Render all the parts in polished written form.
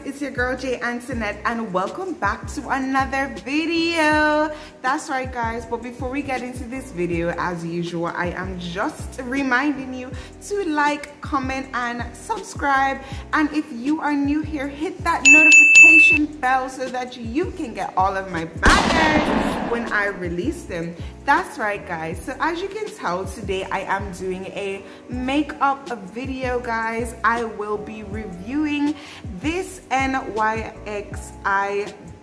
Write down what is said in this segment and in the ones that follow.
it's your girl Jay Antoinette and welcome back to another video. That's right guys, but before we get into this video, as usual, I am just reminding you to like, comment and subscribe, and if you are new here, hit that notification bell so that you can get all of my bangers when I release them. That's right guys, so as you can tell, today I am doing a makeup video guys. I will be reviewing this NYX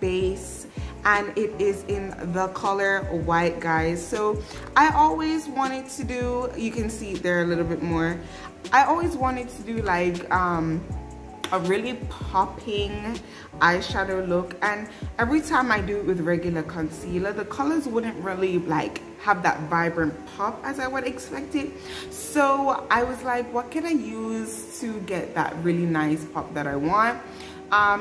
base and it is in the color white guys. So I always wanted to do, you can see it there a little bit more, I always wanted to do like a really popping eyeshadow look, and every time I do it with regular concealer, the colors wouldn't really like have that vibrant pop as I would expect it. So I was like, what can I use to get that really nice pop that I want?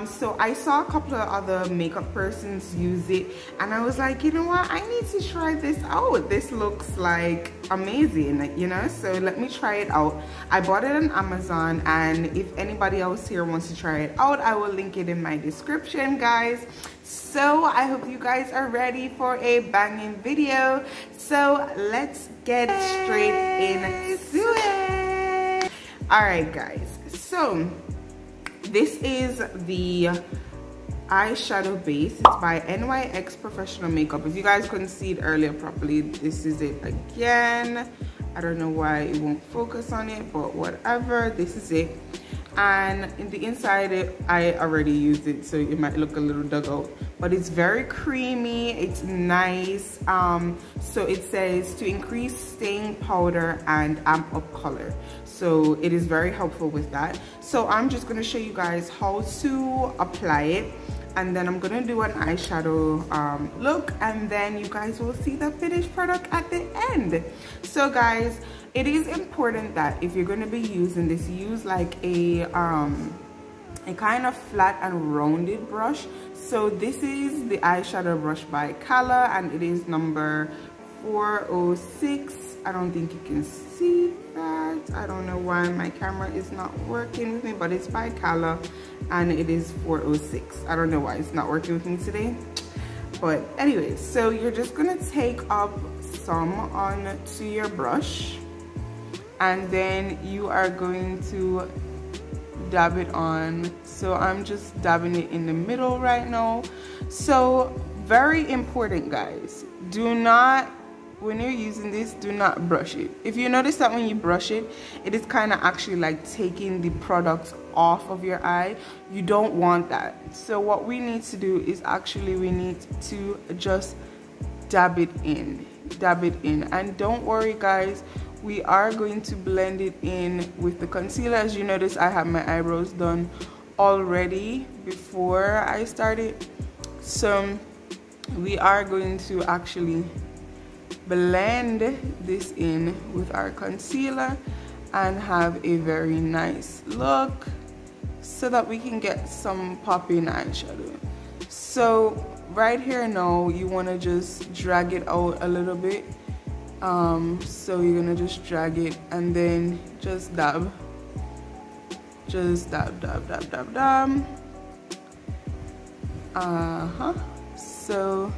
So I saw a couple of other makeup persons use it and I was like, you know what, I need to try this out. This looks like amazing, you know, so let me try it out. I bought it on Amazon, and if anybody else here wants to try it out, I will link it in my description guys. So I hope you guys are ready for a banging video, so let's get straight into it. All right guys, so this is the eyeshadow base. It's by NYX Professional Makeup. If you guys couldn't see it earlier properly, this is it again. I don't know why it won't focus on it, but whatever, this is it. And in the inside, I already used it, so it might look a little dug out, but it's very creamy, it's nice. So it says to increase staying powder and amp up color, so it is very helpful with that. So I'm just going to show you guys how to apply it, and then I'm going to do an eyeshadow look, and then you guys will see the finished product at the end. So guys, it is important that if you're going to be using this, use like a kind of flat and rounded brush. So this is the eyeshadow brush by Kala, and it is number 406. I don't think you can see that. I don't know why my camera is not working with me, but it's by Kala and it is 406. I don't know why it's not working with me today. But anyway, so you're just gonna take up some onto your brush, and then you are going to dab it on. So I'm just dabbing it in the middle right now. So very important guys, do not, when you're using this, do not brush it. If you notice that when you brush it, it is kind of actually like taking the product off of your eye. You don't want that. So what we need to do is actually we need to just dab it in, and don't worry guys, we are going to blend it in with the concealer. As you notice, I have my eyebrows done already before I started, so we are going to actually blend this in with our concealer and have a very nice look so that we can get some popping eyeshadow. So right here now, you want to just drag it out a little bit. So you're gonna just drag it and then just dab, dab. So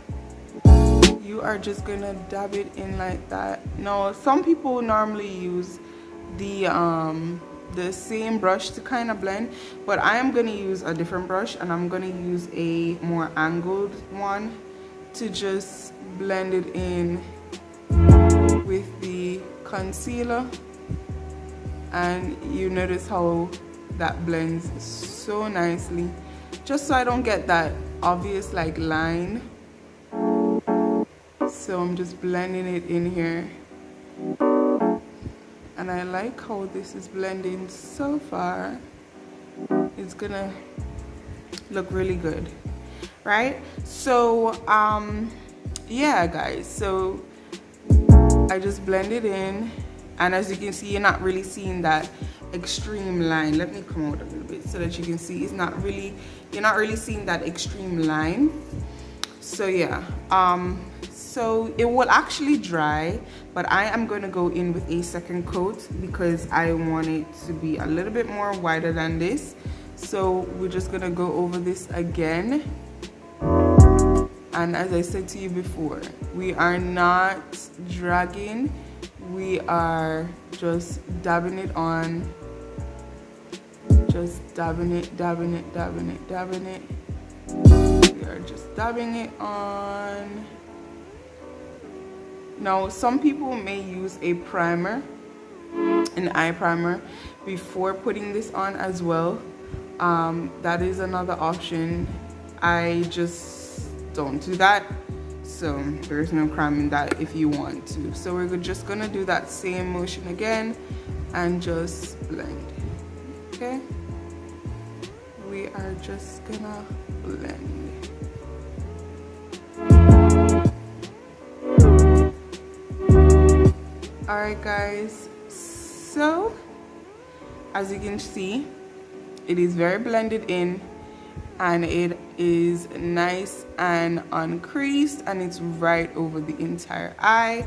you are just gonna dab it in like that. Now some people normally use the same brush to kind of blend, but I am gonna use a different brush, and I'm gonna use a more angled one to just blend it in with the concealer. And you notice how that blends so nicely, just so I don't get that obvious like line. So I'm just blending it in here, and I like how this is blending so far. It's gonna look really good, right? So yeah guys, so I just blend it in, and as you can see, you're not really seeing that extreme line. Let me come out a little bit so that you can see you're not really seeing that extreme line. So yeah, so it will actually dry, but I am going to go in with a second coat because I want it to be a little bit more wider than this. So we're just gonna go over this again. And as I said to you before, we are not dragging, we are just dabbing it on. Just dabbing it, dabbing it, dabbing it, dabbing it. We are just dabbing it on. Now, some people may use a primer, an eye primer, before putting this on as well. That is another option. I just don't do that, so there's no crime in that if you want to. So we're just gonna do that same motion again and just blend. Okay, we are just gonna blend. All right guys, so as you can see, it is very blended in and it is nice and uncreased, and it's right over the entire eye,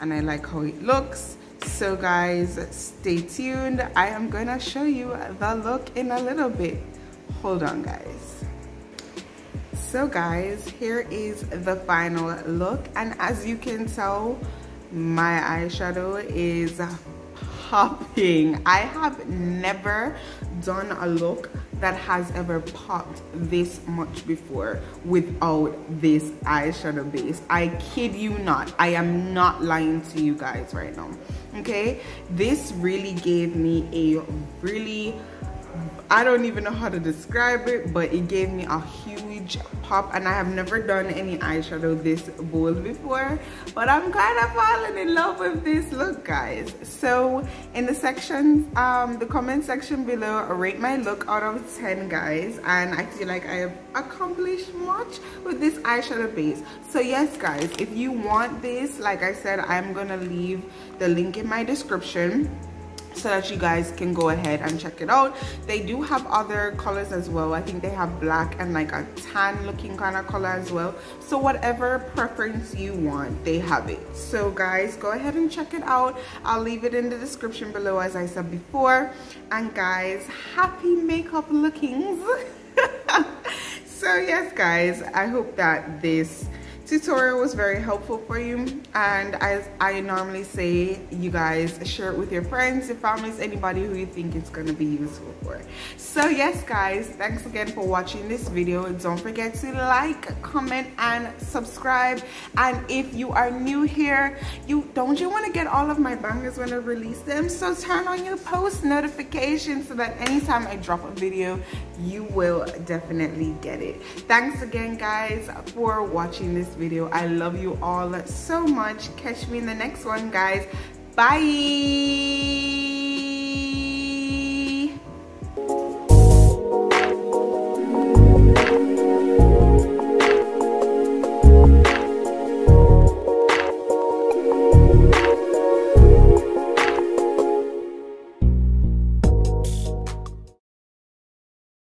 and I like how it looks. So guys, stay tuned. I am gonna show you the look in a little bit. Hold on guys. So guys, here is the final look, and as you can tell, my eyeshadow is popping. I have never done a look that has ever popped this much before without this eyeshadow base. I kid you not. I am not lying to you guys right now. Okay, this really gave me a really, I don't even know how to describe it, but it gave me a huge pop, and I have never done any eyeshadow this bold before, but I'm kind of falling in love with this look guys. So in the section, the comment section below, rate my look out of 10 guys, and I feel like I have accomplished much with this eyeshadow base. So yes guys, if you want this, like I said, I'm gonna leave the link in my description so that you guys can go ahead and check it out. They do have other colors as well. I think they have black and like a tan looking kind of color as well. So whatever preference you want, they have it. So guys, go ahead and check it out. I'll leave it in the description below as I said before. And guys, happy makeup lookings. So yes guys, I hope that this tutorial was very helpful for you, and as I normally say, you guys share it with your friends, your families, anybody who you think it's going to be useful for. So yes guys, thanks again for watching this video. Don't forget to like, comment and subscribe, and if you are new here, don't you want to get all of my bangers when I release them? So turn on your post notifications so that anytime I drop a video, you will definitely get it. Thanks again guys for watching this video. I love you all so much. Catch me in the next one guys. Bye.